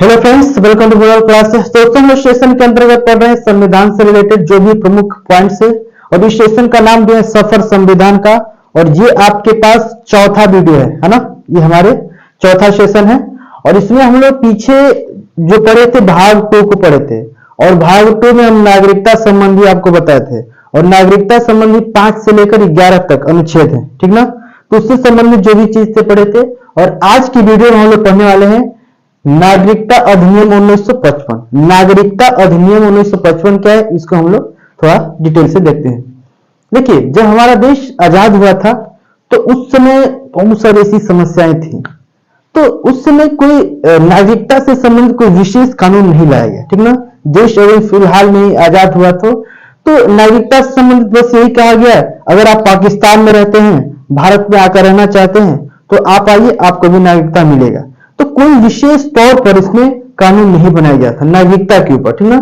Hello friends, welcome to moral classes. दोस्तों, हम session के अंतर्गत पढ़ रहे हैं संविधान से रिलेटेड जो भी प्रमुख पॉइंट्स है, और इस सेशन का नाम जो है सफर संविधान का। और ये आपके पास चौथा वीडियो है ना। ये हमारे चौथा सेशन है और इसमें हम लोग पीछे जो पढ़े थे भाग 2 को पढ़े थे, और भाग 2 में हम नागरिकता संबंधी आपको बताए थे, और नागरिकता संबंधी 5 से लेकर 11 तक अनुच्छेद है, ठीक ना। तो उससे संबंधित जो भी चीज से पढ़े थे, और आज की वीडियो में हम लोग पढ़ने वाले हैं नागरिकता अधिनियम 1955। नागरिकता अधिनियम 1955 क्या है, इसको हम लोग थोड़ा डिटेल से देखते हैं। देखिए, जब हमारा देश आजाद हुआ था तो उस समय बहुत सारी ऐसी समस्याएं थी, तो उस समय कोई नागरिकता से संबंधित कोई विशेष कानून नहीं लाया गया, ठीक ना। देश अभी फिलहाल में आजाद हुआ तो नागरिकता से संबंधित बस यही कहा गया, अगर आप पाकिस्तान में रहते हैं, भारत में आकर रहना चाहते हैं तो आप आइए, आपको भी नागरिकता मिलेगा। तो कोई विशेष तौर पर इसमें कानून नहीं बनाया गया था नागरिकता के ऊपर, ठीक ना।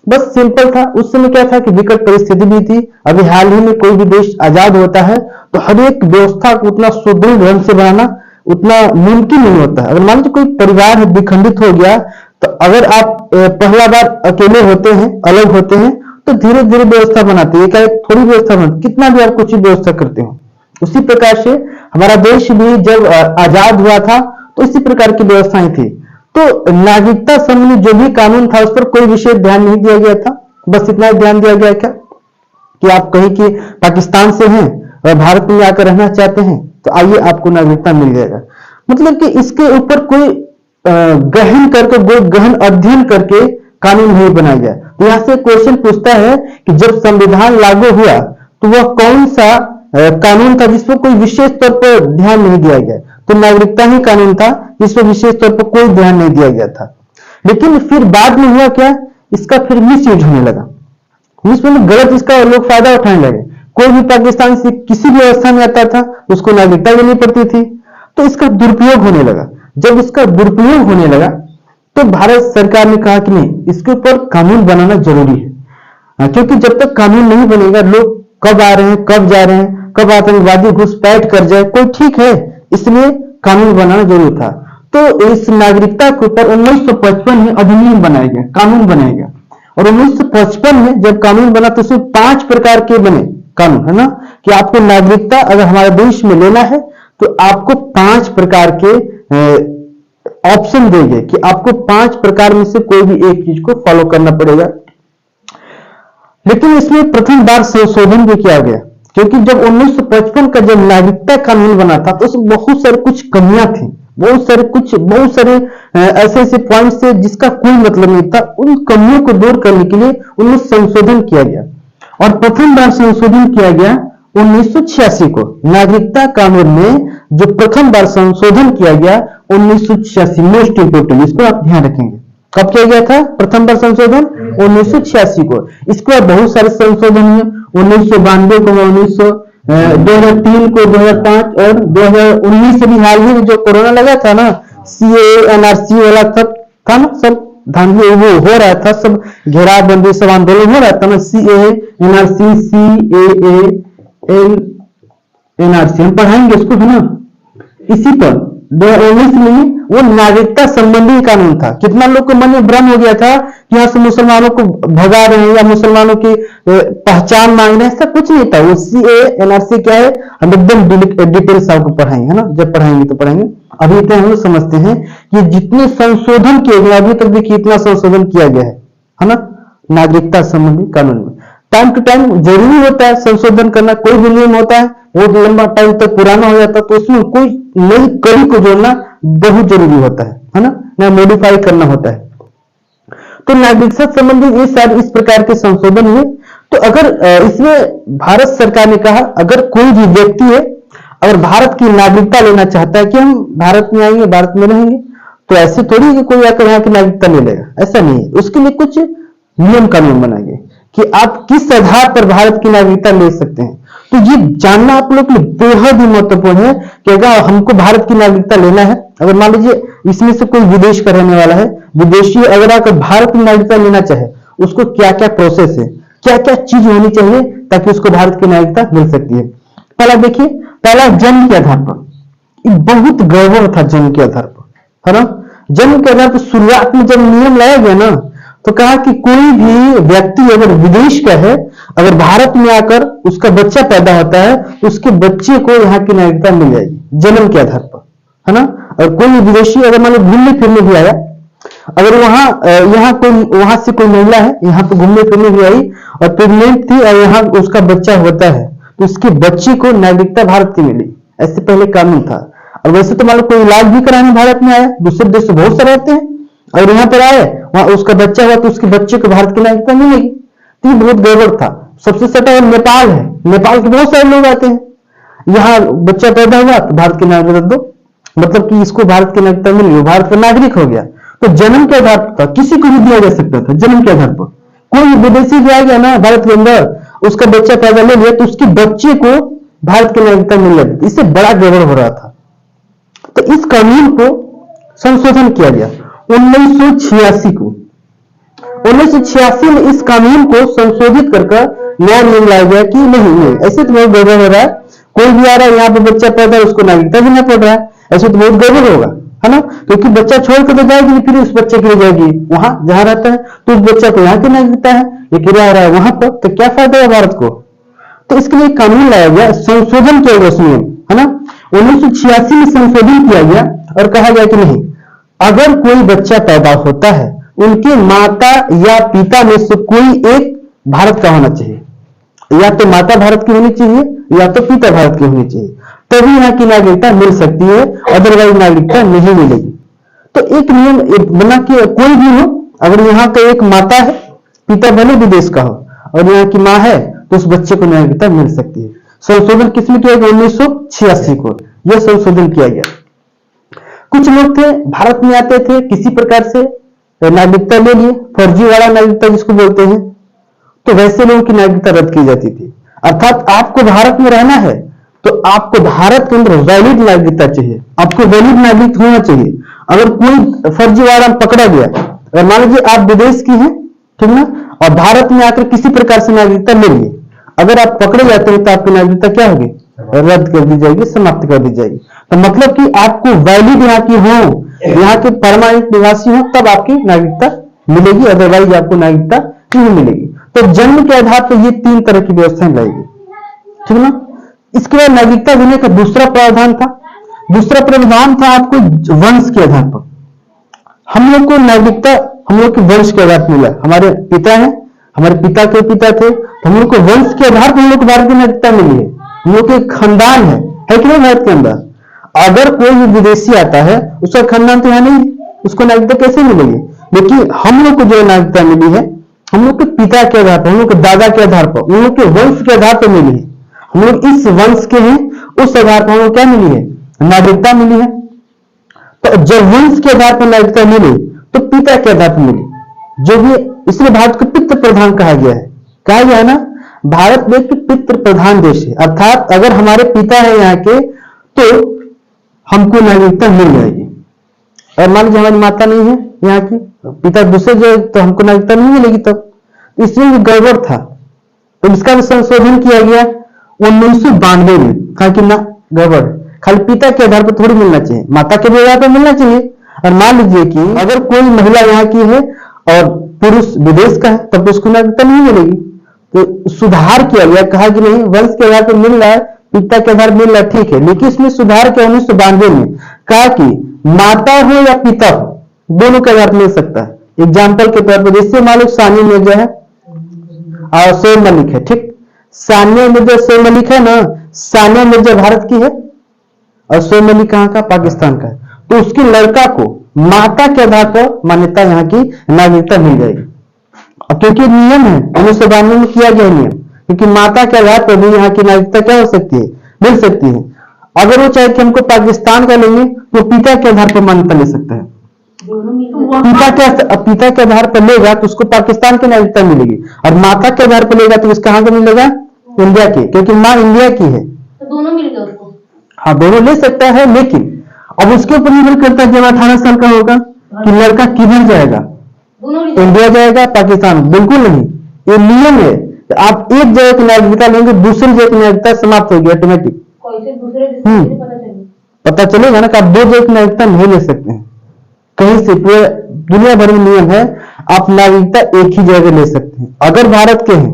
बस सिंपल था। उस समय क्या था कि विकट परिस्थिति भी थी। अभी हाल ही में कोई भी देश आजाद होता है तो हर एक व्यवस्था को उतना सुदृढ़ ढंग से बनाना उतना मुमकिन नहीं होता है। अगर मान लीजिए कोई परिवार विखंडित हो गया, तो अगर आप पहला बार अकेले होते हैं, अलग होते हैं, तो धीरे धीरे व्यवस्था बनाते हैं, थोड़ी व्यवस्था बनाते, कितना भी आप कुछ व्यवस्था करते हो। उसी प्रकार से हमारा देश भी जब आजाद हुआ था तो इसी प्रकार की व्यवस्थाएं थी। तो नागरिकता संबंधी जो भी कानून था उस पर कोई विशेष ध्यान नहीं दिया गया था। बस इतना ध्यान दिया गया क्या कि आप कहीं कि पाकिस्तान से हैं और भारत में आकर रहना चाहते हैं तो आइए, आपको नागरिकता मिल जाएगा। मतलब कि इसके ऊपर कोई गहन करके गहन अध्ययन करके कानून नहीं बनाया गया। तो यहां से क्वेश्चन पूछता है कि जब संविधान लागू हुआ तो वह कौन सा कानून था जिसमें कोई विशेष तौर पर ध्यान नहीं दिया गया। तो नागरिकता ही कानून था जिसमें विशेष तौर पर कोई ध्यान नहीं दिया गया था। लेकिन फिर बाद में हुआ क्या, इसका फिर मिस यूज होने लगा। इसमें गलत इसका लोग फायदा उठाने लगे। कोई भी पाकिस्तान से किसी भी अवस्था में आता था उसको नागरिकता लेनी पड़ती थी, तो इसका दुरुपयोग होने लगा। जब इसका दुरुपयोग होने लगा तो भारत सरकार ने कहा कि नहीं, इसके ऊपर कानून बनाना जरूरी है। क्योंकि जब तक कानून नहीं बनेगा, लोग कब आ रहे हैं, कब जा रहे हैं, कब आतंकवादी घुसपैठ कर जाए, कोई ठीक है, इसलिए कानून बनाना जरूरी था। तो इस नागरिकता के ऊपर 1955 में अधिनियम बनाया गया, कानून बनाया गया। और 1955 में जब कानून बना तो उसमें 5 प्रकार के बने कानून, है ना, कि आपको नागरिकता अगर हमारे देश में लेना है तो आपको 5 प्रकार के ऑप्शन देंगे कि आपको 5 प्रकार में से कोई भी एक चीज को फॉलो करना पड़ेगा। लेकिन इसमें प्रथम बार संशोधन भी किया गया, क्योंकि जब 1955 का जब नागरिकता कानून बना था तो उसमें बहुत सारे कुछ कमियां थी, बहुत सारे ऐसे ऐसे पॉइंट्स थे जिसका कोई मतलब नहीं था। उन कमियों को दूर करने के लिए उनमें संशोधन किया गया, और प्रथम बार संशोधन किया गया 1986 को। नागरिकता कानून में जो प्रथम बार संशोधन किया गया 1986, मोस्ट इंपोर्टेंट, इसको आप ध्यान रखेंगे। कब किया गया था प्रथम बार संशोधन? 1986 को। इसके बाद बहुत सारे संशोधन हुए, 1992 को, 2003 को, 2005 और 2019 से भी हाल ही में जो कोरोना लगा था ना, सीएए एनआरसी वाला सब था ना, सब धांधली वो हो रहा था, सब घेराबंदी, सब आंदोलन हो रहा था ना, सीएए एनआरसी, सीएए एनआरसी हम पढ़ाएंगे इसको भी ना। इसी पर 2019 में वो नागरिकता संबंधी कानून था। कितना लोग को मन में भ्रम हो गया था कि यहाँ से मुसलमानों को भगा रहे हैं या मुसलमानों की पहचान मांग रहे हैं, ऐसा कुछ नहीं था। वो सीए एनआरसी क्या है हम एकदम डिटेल्स आपको पढ़ाएंगे, है ना, जब पढ़ाएंगे तो पढ़ाएंगे। अभी इतना हम लोग समझते हैं कि जितने संशोधन किए गए, अभी तक देखिए इतना संशोधन किया गया है ना, नागरिकता संबंधी कानून में। टाइम टू टाइम जरूरी होता है संशोधन करना। कोई भी नियम होता है बहुत लंबा टाइम तक पुराना हो जाता है तो उसमें कोई नई कड़ी को जोड़ना बहुत जरूरी होता है ना, ना मॉडिफाई करना होता है। तो नागरिकता संबंधी ये सारे इस प्रकार के संशोधन हुए। तो अगर इसमें भारत सरकार ने कहा अगर कोई भी व्यक्ति है अगर भारत की नागरिकता लेना चाहता है कि हम भारत में आएंगे, भारत में रहेंगे, तो ऐसे थोड़ी कि कोई आकर यहाँ की नागरिकता ले लेगा, ऐसा नहीं है। उसके लिए कुछ नियम कानून बनाएंगे कि आप किस आधार पर भारत की नागरिकता ले सकते हैं। तो ये जानना आप लोग के लिए बेहद ही महत्वपूर्ण है कि अगर हमको भारत की नागरिकता लेना है, अगर मान लीजिए इसमें से कोई विदेश का रहने वाला है, विदेशी अगर आकर भारत की नागरिकता लेना चाहे, उसको क्या क्या प्रोसेस है, क्या क्या चीज होनी चाहिए ताकि उसको भारत की नागरिकता मिल सकती है। पहला देखिए, पहला जन्म के आधार पर, बहुत गड़बड़ था जन्म के आधार पर, है ना। जन्म के आधार पर शुरुआत में जब नियम लाया गया ना, तो कहा कि कोई भी व्यक्ति अगर विदेश का है, अगर भारत में आकर उसका बच्चा पैदा होता है, तो उसके बच्चे को यहाँ की नागरिकता मिल जाएगी जन्म के आधार पर, है ना। और कोई विदेशी अगर मान लो घूमने फिरने भी आया, अगर वहां से कोई महिला है यहाँ पे घूमने फिरने भी आई और प्रेग्नेंट थी और यहाँ उसका बच्चा होता है, तो उसके बच्चे को नागरिकता भारत की मिली। ऐसे पहले कानून था। और वैसे तो मान लो कोई इलाज भी कराने भारत में आया, दूसरे देश से बहुत सारे आते हैं, और यहाँ पर आए, वहां उसका बच्चा हुआ तो उसके बच्चे को भारत की नागरिकता मिलेगी। तो ये बहुत गड़बड़ था। सबसे सटा हुआ नेपाल है, नेपाल के बहुत सारे लोग आते हैं, यहाँ बच्चा पैदा हुआ तो भारत की नागरिकता दो, मतलब कि इसको भारत की नागरिकता मिल गई, भारत का नागरिक हो गया। तो जन्म के आधार पर किसी को भी दिया जा सकता था, जन्म के आधार पर। कोई विदेशी भी आ गया ना भारत के अंदर, उसका बच्चा पैदा ले लिया तो उसके बच्चे को भारत की नागरिकता मिल जाती। इससे बड़ा गड़बड़ हो रहा था। तो इस कानून को संशोधन किया गया 1986 को। 1986 में इस कानून को संशोधित कर नया नियम लाया गया कि नहीं ऐसे तो बहुत गड़बड़ हो रहा है, कोई भी आ रहा है यहाँ पे बच्चा पैदा है उसको नागरिकता देना पड़ रहा है, ऐसे तो बहुत गड़बड़ होगा, है ना। क्योंकि बच्चा छोड़कर तो जाएगी, फिर उस बच्चे के लिए जाएगी वहां जहां रहता है, तो उस बच्चा को यहाँ की नागरिकता है, ये किराया रहा है वहां पर, तो क्या फायदा है भारत को। तो इसके लिए कानून लाया गया, संशोधन किया गया उस नियम, है ना। 1986 में संशोधन किया गया और कहा गया कि नहीं, अगर कोई बच्चा पैदा होता है, उनके माता या पिता में से कोई एक भारत का होना चाहिए, या तो माता भारत की होनी चाहिए या तो पिता भारत की होनी चाहिए, तभी यहाँ की नागरिकता मिल सकती है, अदरवाइज नागरिकता नहीं मिलेगी। तो एक नियम बना कि कोई भी हो, अगर यहाँ का एक माता है, पिता भले विदेश का हो, और यहाँ की माँ है, तो उस बच्चे को नागरिकता मिल सकती है। संशोधन किसमें किया गया? 1986 को यह संशोधन किया गया। कुछ लोग थे भारत में आते थे, किसी प्रकार से नागरिकता ले लिए, फर्जीवाड़ा नागरिकता जिसको बोलते हैं, तो वैसे लोगों की नागरिकता रद्द की जाती थी। अर्थात आपको भारत में रहना है तो आपको भारत के अंदर वैलिड नागरिकता चाहिए, आपको वैलिड नागरिक होना चाहिए। अगर कोई फर्जीवाड़ा पकड़ा गया, अगर मान लीजिए आप विदेश की हैं, ठीक ना, और भारत में आकर किसी प्रकार से नागरिकता ले लिए, अगर आप पकड़े जाते हैं तो आपकी नागरिकता क्या होगी? रद्द कर दी जाएगी, समाप्त कर दी जाएगी। तो मतलब कि आपको वैलिड यहाँ की हो, यहाँ के परमानेंट निवासी हो, तब आपकी नागरिकता मिलेगी, अदरवाइज आपको नागरिकता नहीं मिलेगी। तो जन्म के आधार पर ये 3 तरह की व्यवस्थाएं लाएगी, ठीक ना। इसके बाद नागरिकता देने का दूसरा प्रावधान था। दूसरा प्रावधान था आपको वंश के आधार पर। हम लोग को नागरिकता हम लोग के वंश के आधार पर मिला। हमारे पिता हैं, हमारे पिता के पिता थे, तो हम लोग को वंश के आधार पर हम लोग को भारत की नागरिकता मिली है। हम लोग के खानदान है कि नहीं भारत के अंदर। अगर कोई भी विदेशी आता है, उसका खानदान तो यहाँ नहीं, उसको नागरिकता कैसे मिलेगी? लेकिन हम लोग को जो नागरिकता मिली है, हम लोग के पिता के आधार पर, हम लोग के दादा के आधार पर, उन लोग के वंश के आधार पर मिली है। हम लोग इस वंश के हैं, उस आधार पर हमें क्या मिली है? नागरिकता मिली है। तो जब वंश के आधार पर नागरिकता मिली तो पिता के आधार पर मिली, जो भी, इसलिए भारत को पितृ प्रधान कहा गया है। कहा गया है ना, भारत देश के पितृ प्रधान देश है। अर्थात अगर हमारे पिता है यहाँ के तो हमको नागरिकता मिल जाएगी, और मान लीजिए हमारी माता नहीं है यहाँ की, पिता दूसरे जो, तो हमको नागरिकता नहीं मिलेगी। तब इसलिए गड़बड़ था, तो इसका भी संशोधन किया गया 1992 में। कहा कि ना, गड़बड़, खाली पिता के आधार पर थोड़ी मिलना चाहिए, माता के भी आधार पर मिलना चाहिए। और मान लीजिए कि अगर कोई महिला यहाँ की है और पुरुष विदेश का है, तब तो उसको नागरिकता नहीं मिलेगी। तो सुधार किया गया, कहा कि नहीं, वंश के आधार पर मिल रहा है, पिता के आधार मिल रहा है, ठीक है, लेकिन इसमें सुधार किया 1992 में। कहा कि माता हो या पिता हो, दोनों के आधार मिल सकता है। एग्जाम्पल के तौर पर जैसे मान लो सानिया मिर्जा है और शोएब मलिक है, ठीक। सानिया मिर्जा शोएब मलिक है ना, सानिया मिर्जा भारत की है और शोएब मलिक कहाँ का? पाकिस्तान का है। तो उसके लड़का को माता के आधार पर मान्यता यहाँ की नागरिकता मिल जाएगी। क्योंकि नियम है 1992 में किया गया नियम, क्योंकि माता के आधार पर भी यहाँ की नागरिकता क्या हो सकती है? मिल सकती है। अगर वो चाहे कि हमको पाकिस्तान का लेंगे तो पिता के आधार पर मान्यता ले सकता है। पिता के आधार पर लेगा तो उसको पाकिस्तान की नागरिकता मिलेगी, और माता के आधार पर लेगा तो उसका कहाँ का मिलेगा? इंडिया की, क्योंकि माँ इंडिया की है। तो दोनों मिलेगा उसको? हाँ, दोनों ले सकता है, लेकिन अब उसके ऊपर निर्भर करता है जब 18 साल का होगा कि लड़का किधर जाएगा, इंडिया जाएगा पाकिस्तान? बिल्कुल नहीं, ये नियम है। आप एक जगह की नागरिकता लेंगे, दूसरी जगह की नागरिकता समाप्त होगी ऑटोमेटिक। दूसरे पता पता चलेगा ना कि आप 2 जगह की नागरिकता नहीं ले सकते हैं। कहीं से पूरे दुनिया भर में नियम है, आप नागरिकता एक ही जगह ले सकते हैं। अगर भारत के हैं,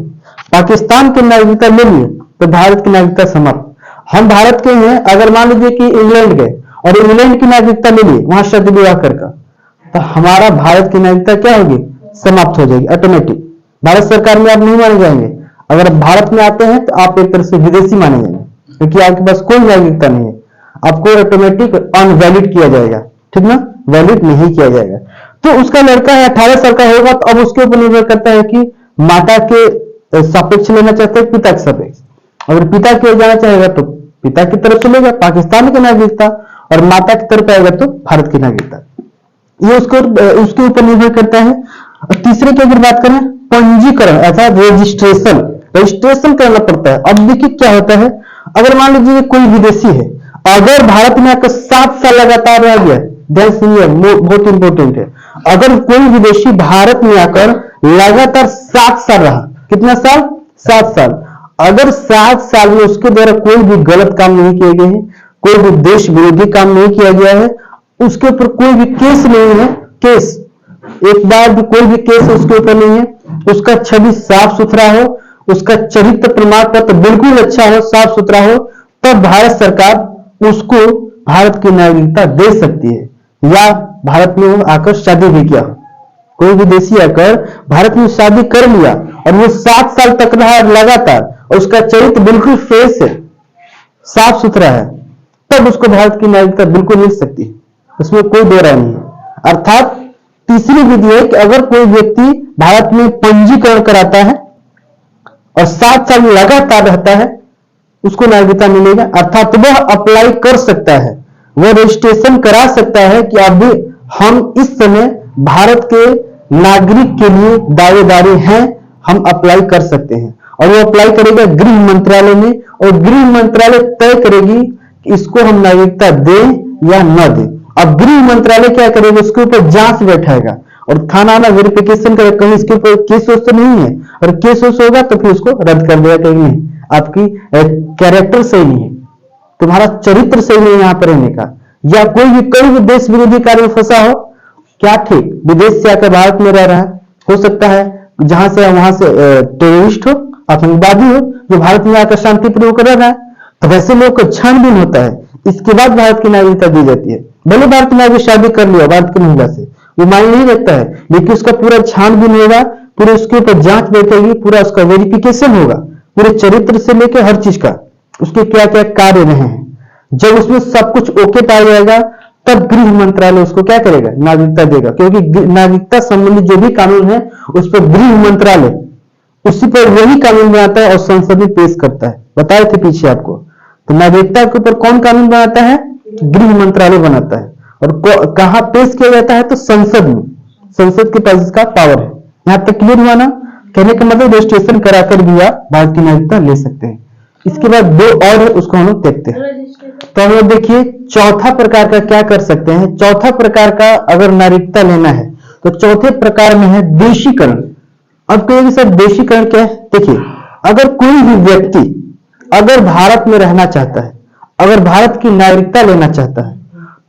पाकिस्तान की नागरिकता ले लिए तो भारत की नागरिकता समाप्त। हम भारत के हैं, अगर मान लीजिए कि इंग्लैंड गए और इंग्लैंड की नागरिकता ले लिए, वहां शादी विवाह करके, तो हमारा भारत की नागरिकता क्या होगी, समाप्त हो जाएगी ऑटोमेटिक। भारत सरकार में आप नहीं माने जाएंगे। अगर भारत में आते हैं तो आप एक तरह से विदेशी माने जाएंगे, क्योंकि आपके पास कोई नागरिकता नहीं है, आपको ऑटोमेटिक अनवैलिड किया जाएगा, ठीक ना, वैलिड नहीं किया जाएगा। तो उसका लड़का है 18 साल का होगा तो अब उसके ऊपर निर्भर करता है कि माता के सापेक्ष लेना चाहते हैं, पिता के सापेक्ष। अगर पिता की ओर जाना चाहेगा तो पिता की तरफ चलेगा पाकिस्तान की नागरिकता, और माता की तरफ आएगा तो भारत की नागरिकता। ये उसके ऊपर निर्भर करता है। और तीसरे की अगर बात करें, पंजीकरण अर्थात रजिस्ट्रेशन करना पड़ता है। अब देखिए क्या होता है, अगर मान लीजिए कोई विदेशी है, अगर भारत में आकर 7 साल लगातार रह गया, ध्यान सुनिए बहुत इंपॉर्टेंट है, अगर कोई विदेशी भारत में आकर लगातार 7 साल रहा, कितना साल, 7 साल, अगर 7 साल में उसके द्वारा कोई भी गलत काम नहीं किए गए हैं, कोई भी देश विरोधी काम नहीं किया गया है, उसके ऊपर कोई भी केस नहीं है, केस एक बार भी कोई भी केस उसके ऊपर नहीं है, उसका छवि साफ सुथरा हो, उसका चरित्र प्रमाण पत्र बिल्कुल अच्छा हो, साफ सुथरा हो, तब भारत सरकार उसको भारत की नागरिकता दे सकती है। या भारत में वो आकर शादी भी किया, कोई विदेशी आकर भारत में शादी कर लिया और वो 7 साल तक रहा लगातार और उसका चरित्र बिल्कुल फ्रेश है, साफ सुथरा है, तब उसको भारत की नागरिकता बिल्कुल मिल सकती है, उसमें कोई दो राय नहीं है। अर्थात तीसरी विधि है कि अगर कोई व्यक्ति भारत में पंजीकरण कराता है और 7 साल लगातार रहता है, उसको नागरिकता मिलेगा। अर्थात वह अप्लाई कर सकता है, वह रजिस्ट्रेशन करा सकता है कि अभी हम इस समय भारत के नागरिक के लिए दावेदारी हैं, हम अप्लाई कर सकते हैं। और वो अप्लाई करेगा गृह मंत्रालय में, और गृह मंत्रालय तय करेगी कि इसको हम नागरिकता दें या न दें। अब गृह मंत्रालय क्या करेगा, उसके ऊपर जांच बैठाएगा और थाना वेरिफिकेशन करेगा, कहीं इसके ऊपर केस तो नहीं है, और केस होगा तो फिर उसको रद्द कर देगा, कहीं नहीं, आपकी कैरेक्टर सही नहीं है, तुम्हारा चरित्र सही नहीं है यहाँ पर रहने का, या कोई भी देश विरोधी कार्य में फंसा हो, क्या ठीक, विदेश से आकर भारत में रह रहा है, हो सकता है जहां से वहां से टेररिस्ट हो, आतंकवादी हो, जो भारत में आकर शांतिपूर्वक रह रहा है, तो वैसे लोग का छानबीन होता है, इसके बाद भारत की नागरिकता दी जाती है। भले भारत की नागरिक शादी कर लिया भारत की महिला से, वो मान्य नहीं रखता है, लेकिन उसका पूरा छानबीन होगा, पूरे उसके ऊपर जांच बैठेगी, पूरा उसका वेरिफिकेशन होगा, पूरे चरित्र से लेकर हर चीज का, उसके क्या क्या कार्य रहे हैं। जब उसमें सब कुछ ओके पाया जाएगा, तब गृह मंत्रालय उसको क्या करेगा, नागरिकता देगा, क्योंकि नागरिकता संबंधित जो भी कानून है उस पर गृह मंत्रालय उसी पर वही कानून बनाता है और संसद में पेश करता है। बताए थे पीछे आपको, तो नागरिकता के ऊपर कौन कानून बनाता है, गृह मंत्रालय बनाता है, और कहां पेश किया जाता है, तो संसद में, संसद के पास इसका पावर है। यहां तक क्लियर हुआ ना, कहने का मतलब रजिस्ट्रेशन कराकर भी आप भारत की नागरिकता ले सकते हैं। इसके बाद दो और है, उसको हम लोग देखते हैं। तो हम लोग देखिए चौथा प्रकार का क्या कर सकते हैं। चौथा प्रकार का अगर नागरिकता लेना है तो चौथे प्रकार में है देशीकरण। अब कहेंगे सर देशीकरण क्या है, देखिए अगर कोई भी व्यक्ति अगर भारत में रहना चाहता है, अगर भारत की नागरिकता लेना चाहता है,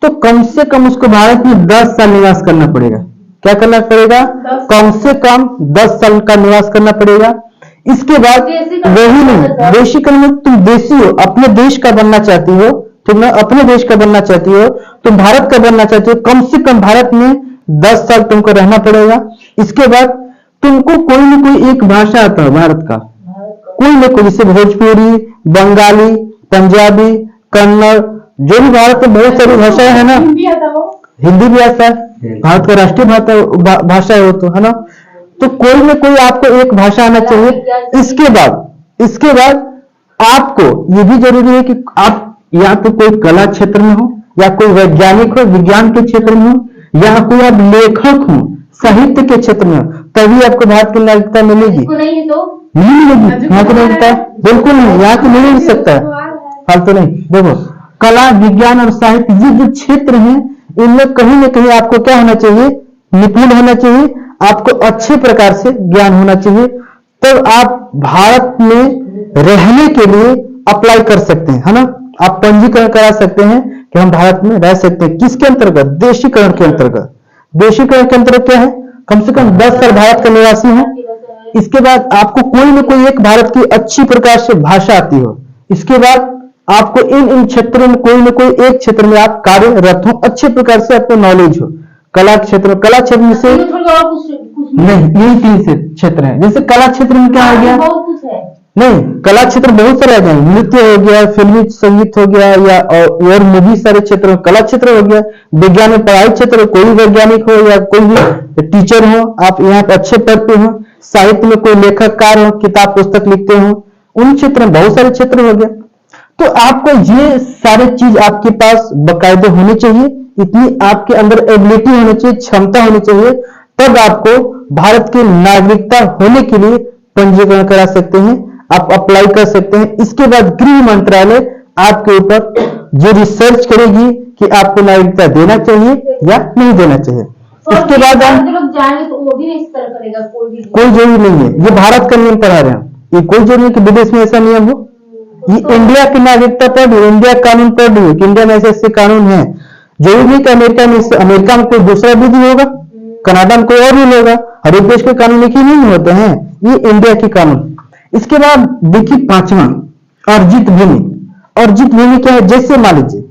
तो कम से कम उसको भारत में 10 साल निवास करना पड़ेगा। क्या करना पड़ेगा, कम से कम 10 साल का निवास करना पड़ेगा। इसके बाद वही नहीं, देशीकरण में तुम देशी हो, अपने देश का बनना चाहती हो, ठीक ना, अपने देश का बनना चाहती हो, तुम भारत का बनना चाहती हो, कम से कम भारत में 10 साल तुमको रहना पड़ेगा। इसके बाद तुमको कोई न कोई एक भाषा आता है भारत का, कोई न कोई, जैसे भोजपुरी, बंगाली, पंजाबी, कन्नड़, जो भी भारत में बहुत सारी भाषाएं है ना, हिंदी भी आता है, भारत का राष्ट्रीय भाषा है वो तो, है ना, तो कोई न कोई आपको एक भाषा आना चाहिए। इसके बाद आपको ये भी जरूरी है कि आप या तो कोई कला क्षेत्र में हो, या कोई वैज्ञानिक हो, विज्ञान के क्षेत्र में हो, या कोई आप लेखक हो, साहित्य के क्षेत्र में हो, तभी आपको भारत की नागरिकता मिलेगी। नहीं मिलेगी यहाँ की नागरिकता, बिल्कुल नहीं, यहाँ की मिल नहीं सकता है, फालतू नहीं। देखो कला, विज्ञान और साहित्य ये जो क्षेत्र है, इनमें कहीं न कहीं आपको क्या होना चाहिए, निपुण होना चाहिए, आपको अच्छे प्रकार से ज्ञान होना चाहिए, तब आप भारत में रहने के लिए अप्लाई कर सकते हैं, है ना, आप पंजीकरण करा सकते हैं कि हम भारत में रह सकते हैं। किसके अंतर्गत, देशीकरण के अंतर्गत। देशीकरण के अंतर्गत क्या है, कम से कम 10 साल भारत का निवासी है। इसके बाद आपको कोई न कोई एक भारत की अच्छी प्रकार से भाषा आती हो। इसके बाद आपको इन क्षेत्रों में कोई न कोई एक क्षेत्र में आप कार्यरत हो, अच्छे प्रकार से आपको नॉलेज हो। कला क्षेत्र में से नहीं, यही 3 से क्षेत्र है। जैसे कला क्षेत्र में क्या हो गया, नहीं कला क्षेत्र बहुत सारे आ गए, नृत्य हो गया, फिल्मी संगीत हो गया, या और भी सारे क्षेत्र में कला क्षेत्र हो गया। विज्ञान में पढ़ाई क्षेत्र, कोई वैज्ञानिक हो या कोई भी टीचर हो, आप यहाँ पे अच्छे पद पे हो। साहित्य में कोई लेखककार हो, किताब पुस्तक लिखते हो, उन क्षेत्र में बहुत सारे क्षेत्र हो गए। तो आपको ये सारे चीज आपके पास बाकायदे होने चाहिए, इतनी आपके अंदर एबिलिटी होनी चाहिए, क्षमता होनी चाहिए, तब आपको भारत की नागरिकता होने के लिए पंजीकरण करा सकते हैं, आप अप्लाई कर सकते हैं। इसके बाद गृह मंत्रालय आपके ऊपर जो रिसर्च करेगी कि आपको नागरिकता देना चाहिए या नहीं देना चाहिए। इसके बाद लोग जाएंगे तो वो भी इस तरह करेगा, कोई जरूरी नहीं है। ये भारत का नियम पढ़ा रहे हैं, ये कोई जरूरी नहीं कि विदेश में ऐसा नियम हो। ये इंडिया की नागरिकता पढ़ रही है, इंडिया कानून पढ़ रही है कि इंडिया में ऐसे कानून है। जरूरी नहीं कि अमेरिका में कोई दूसरा विधि होगा, कनाडा में कोई और रूल होगा, हर एक देश के कानून एक ही नहीं होते हैं, ये इंडिया के कानून। इसके बाद देखिए 5वां, अर्जित भूमि। अर्जित भूमि क्या है, जैसे मान लीजिए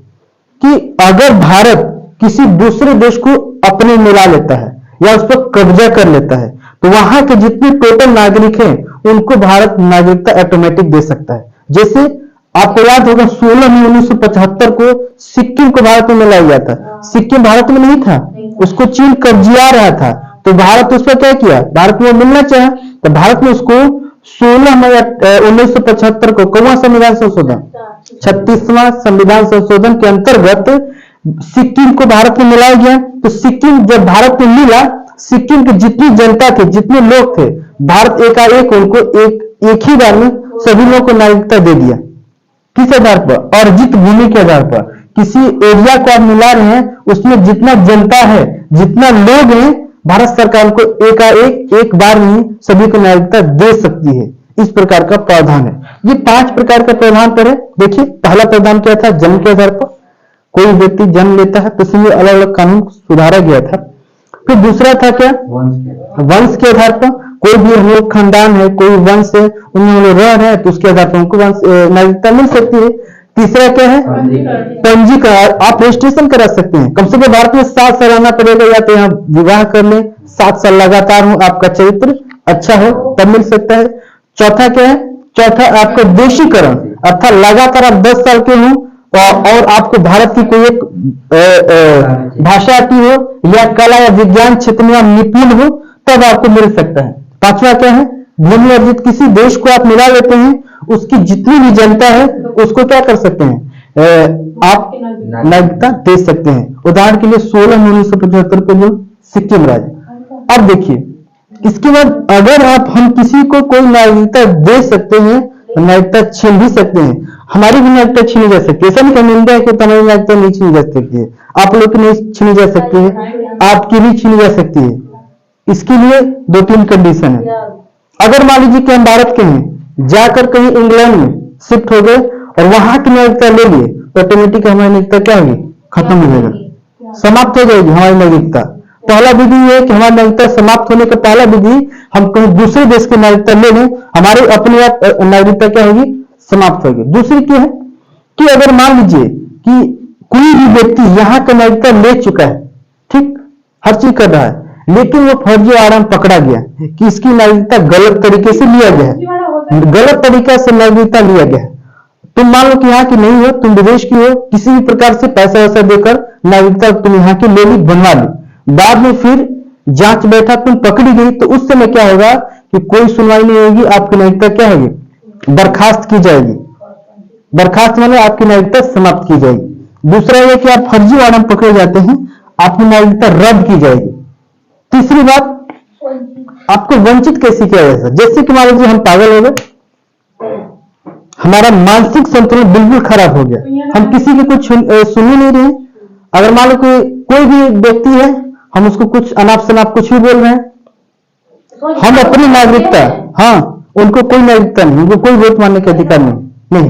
कि अगर भारत किसी दूसरे देश को अपने मिला लेता है या उस पर कब्जा कर लेता है, तो वहां के जितने टोटल नागरिक हैं उनको भारत नागरिकता ऑटोमेटिक दे सकता है। जैसे आपको याद होगा 16 मई 1975 को सिक्किम को भारत में मिलाया गया था। सिक्किम भारत में नहीं था, उसको चीन कब्जिया रहा था, तो भारत उस पर क्या किया, भारत में मिलना चाहा, तो भारत ने उसको 16 मई 1975 को कौन संविधान संशोधन, 36वां संविधान संशोधन के अंतर्गत सिक्किम को भारत में मिलाया गया। तो सिक्किम जब भारत में मिला, सिक्किम की जितनी जनता थे, जितने लोग थे, भारत एकाएक उनको एक ही बार में सभी लोगों को नागरिकता दे दिया। किस आधार पर, अर्जित भूमि के आधार पर। किसी एरिया को आप मिला रहे हैं, उसमें जितना जनता है, जितना लोग हैं, भारत सरकार को एकाएक एक बार में सभी को नागरिकता दे सकती है। इस प्रकार का प्रावधान है। ये 5 प्रकार का प्रावधान पर है। देखिए पहला प्रावधान क्या था, जन्म के आधार पर कोई व्यक्ति जन्म लेता है तो इसमें अलग अलग कानून सुधारा गया था। फिर दूसरा था क्या, वंश के आधार पर, कोई भी हम लोग खानदान है, कोई वंश है, उनमें लोग रह रहे हैं तो उसके आधार पर उनको नागरिकता मिल सकती है। तीसरा क्या है, पंजीकरण, आप रजिस्ट्रेशन करा सकते हैं। कम से कम भारत में 7 साल रहना पड़ेगा, या तो यहाँ विवाह कर ले, 7 साल लगातार हो, आपका चरित्र अच्छा हो तब मिल सकता है। चौथा क्या है, चौथा आपका देशीकरण, अर्थात लगातार आप 10 साल के हो और आपको भारत की कोई एक भाषा आती हो या कला या विज्ञान क्षेत्र में आप निपुण हो, तब आपको मिल सकता है। 5वां क्या है, भूमि अर्जित, किसी देश को आप मिला लेते हैं, उसकी जितनी भी जनता है उसको क्या कर सकते हैं, आप नागरिकता दे सकते हैं। उदाहरण के लिए 16 मई 1975 को जो सिक्किम राज्य। अब देखिए इसके बाद अगर हम किसी को कोई नागरिकता दे सकते हैं, नागरिकता छीन भी सकते हैं। हमारी भी नागरिकता छीनी जा सकती है, ऐसा नहीं कि इंडिया की हमारी नागरिकता नहीं छीनी जा सकती है, आप लोग की नहीं छीनी जा सकती है, आपकी भी छीनी जा सकती है। इसके लिए 2-3 कंडीशन है। अगर मान लीजिए कि हम भारत के हैं, जाकर कहीं इंग्लैंड में शिफ्ट हो गए और वहां की नागरिकता ले लिए, तो ऑटोमेटिक हमारी नागरिकता क्या होगी, खत्म हो जाएगा, समाप्त हो जाएगी हमारी नागरिकता। पहला विधि है कि हमारी नागरिकता समाप्त होने का पहला विधि, हम कहीं दूसरे देश की नागरिकता ले लें, हमारी अपने आप नागरिकता क्या होगी, समाप्त होगी। दूसरी क्या है कि अगर मान लीजिए कि कोई भी व्यक्ति यहाँ का नागरिकता ले चुका है, ठीक हर चीज कर रहा है, लेकिन वो फर्जीवाड़ा में पकड़ा गया कि इसकी नागरिकता गलत तरीके से लिया गया है, गलत तरीका से नागरिकता लिया गया है। तुम मान लो कि यहाँ की नहीं हो, तुम विदेश की हो, किसी भी प्रकार से पैसा वैसा देकर नागरिकता तुम यहाँ की ले ली, बनवा ली, बाद में फिर जांच बैठा, तुम पकड़ी गई, तो उस समय क्या होगा कि कोई सुनवाई नहीं होगी, आपकी नागरिकता क्या होगी, बर्खास्त की जाएगी। बर्खास्त माने आपकी नागरिकता समाप्त की जाएगी। दूसरा यह कि आप फर्जीवाड़ा में पकड़े जाते हैं, आपकी नागरिकता रद्द की जाएगी। तीसरी बात, आपको वंचित कैसे किया जाएगा, जैसे कि मान लीजिए हम पागल हो गए, हमारा मानसिक संतुलन बिल्कुल खराब हो गया, हम किसी की कुछ सुन ही नहीं रहे। अगर मान लो कोई भी व्यक्ति है, हम उसको कुछ अनाप शनाप कुछ भी बोल रहे हैं, हम अपनी नागरिकता, हाँ उनको कोई नागरिकता नहीं, उनको कोई वोट मानने का अधिकार नहीं,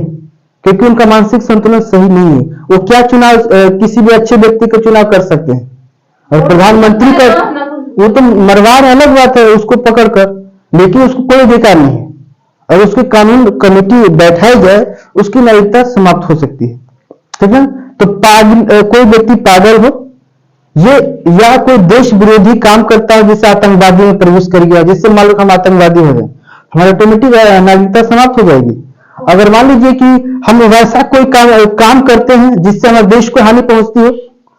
क्योंकि उनका मानसिक संतुलन सही नहीं है। वो क्या चुनाव, किसी भी अच्छे व्यक्ति का चुनाव कर सकते हैं, और प्रधानमंत्री का वो तो मरवा रहा, अलग बात है उसको पकड़कर, लेकिन उसको कोई अधिकार नहीं है। अगर उसकी कानून कमेटी बैठाई जाए उसकी नागरिकता समाप्त हो सकती है, ठीक है। तो कोई व्यक्ति पागल हो ये या कोई देश विरोधी काम करता है, जिससे आतंकवादी में प्रवेश कर गया, जिससे मान लो हम आतंकवादी हो गए, हमारी ऑटोमेटिक नागरिकता समाप्त हो जाएगी। अगर मान लीजिए कि हम वैसा कोई काम करते हैं जिससे हमारे देश को हानि पहुंचती हो,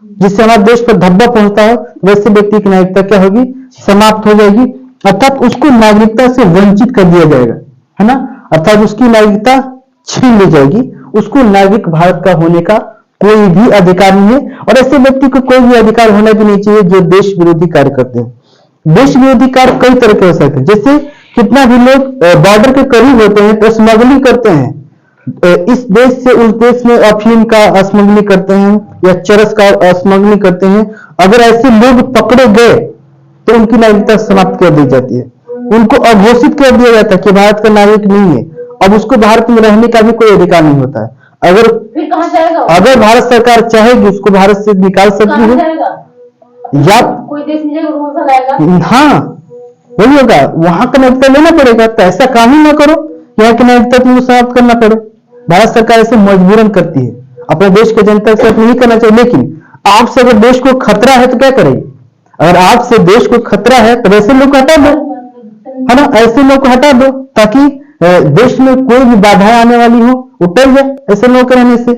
जिससे हमारे देश पर धब्बा पहुंचता हो, वैसे व्यक्ति की नागरिकता क्या होगी, समाप्त हो जाएगी। अर्थात उसको नागरिकता से वंचित कर दिया जाएगा, है ना। अर्थात उसकी नागरिकता छीन ली जाएगी, उसको नागरिक भारत का होने का कोई भी अधिकार नहीं है। और ऐसे व्यक्ति को कोई भी अधिकार होना भी नहीं चाहिए जो देश विरोधी कार्य करते हैं। देश विरोधी कार्य कई तरह के हो सकते हैं, जैसे कितना भी लोग बॉर्डर के करीब होते हैं तो स्मगलिंग करते हैं, इस देश से उस देश में अफीम का स्मगलिंग करते हैं या चरस का स्मगलिंग करते हैं। अगर ऐसे लोग पकड़े गए तो उनकी नागरिकता समाप्त कर दी जाती है, उनको अघोषित कर दिया जाता है कि भारत का नागरिक नहीं है, अब उसको भारत में रहने का भी कोई अधिकार नहीं होता है। अगर फिर कहां जाएगा? अगर भारत सरकार चाहेगी उसको भारत से निकाल सकती है, या कोई देश नहीं जाएगा, हाँ वही होगा, वहां का नागरिकता लेना पड़ेगा। तो ऐसा काम ही ना करो यहाँ की नागरिकता तुमको समाप्त करना पड़े। भारत सरकार ऐसे मजबूरन करती है, अपने देश की जनता के साथ नहीं करना चाहिए। लेकिन आपसे अगर देश को खतरा है तो क्या करेगी? अगर आपसे देश को खतरा है तो वैसे लोग को हटा दो, है ना, ऐसे लोग को हटा दो ताकि देश में कोई भी बाधाएं आने वाली हो उतर जाए ऐसे लोग के रहने से।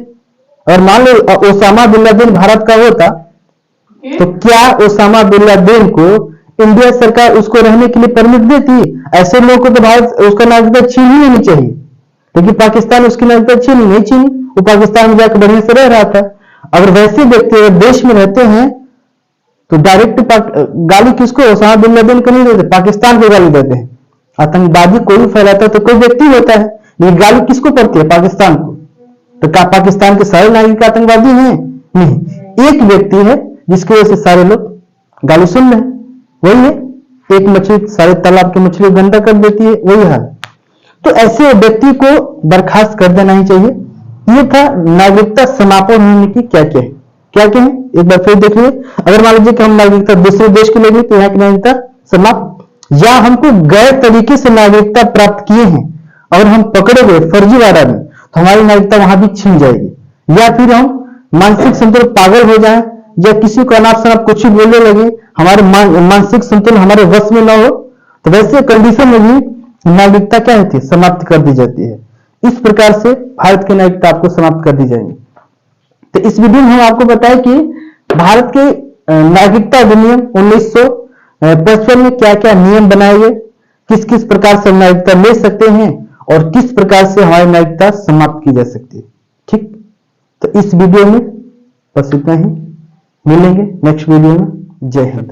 और मान लो ओसामा बिन लादेन भारत का होता तो क्या ओसामा बिन लादेन को इंडिया सरकार उसको रहने के लिए परमिट देती? ऐसे लोगों को तो भारत उसका नागरिकता छीन ही नहीं चाहिए, लेकिन पाकिस्तान उसकी नागरिकता छीनी नहीं छीनी, वो पाकिस्तान में जाकर बढ़िया से रह रहा था। अगर वैसे व्यक्ति अगर देश में रहते हैं तो डायरेक्ट गाली किसको? ओसामा बिन लादेन को नहीं देते, पाकिस्तान को गाली देते हैं। आतंकवादी कोई भी फैलाता है तो कोई व्यक्ति होता है, लेकिन गाली किसको पड़ती है? पाकिस्तान को। तो क्या पाकिस्तान के सारे नागरिक आतंकवादी हैं? नहीं, एक व्यक्ति है जिसकी वजह से सारे लोग गाली सुन रहे हैं, वही है। एक मछली सारे तालाब की मछली गंदा कर देती है, वही हाल। तो ऐसे व्यक्ति को बर्खास्त कर देना ही चाहिए। ये था नागरिकता समापन होने की क्या क्या है, क्या क्या है एक बार फिर देख लीजिए। अगर मान लीजिए कि हम नागरिकता दूसरे देश की लेंगे तो यहाँ की नागरिकता समाप्त, या हमको गैर तरीके से नागरिकता प्राप्त किए हैं और हम पकड़े गए फर्जीवाड़ा में तो हमारी नागरिकता वहां भी छीन जाएगी। या फिर हम मानसिक संतुलन पागल हो जाए या किसी को अनाप शनाप कुछ ही बोलने लगे, हमारे मानसिक संतुलन हमारे वश में ना हो, तो वैसे कंडीशन में भी नागरिकता क्या होती है? समाप्त कर दी जाती है। इस प्रकार से भारत की नागरिकता आपको समाप्त कर दी जाएगी। तो इस वीडियो में हम आपको बताएं कि भारत के नागरिकता अधिनियम 1955 में क्या क्या नियम बनाए गए, किस किस प्रकार से नागरिकता ले सकते हैं और किस प्रकार से हमारी नागरिकता समाप्त की जा सकती है। ठीक, तो इस वीडियो में बस इतना ही, मिलेंगे नेक्स्ट वीडियो में। जय हिंद।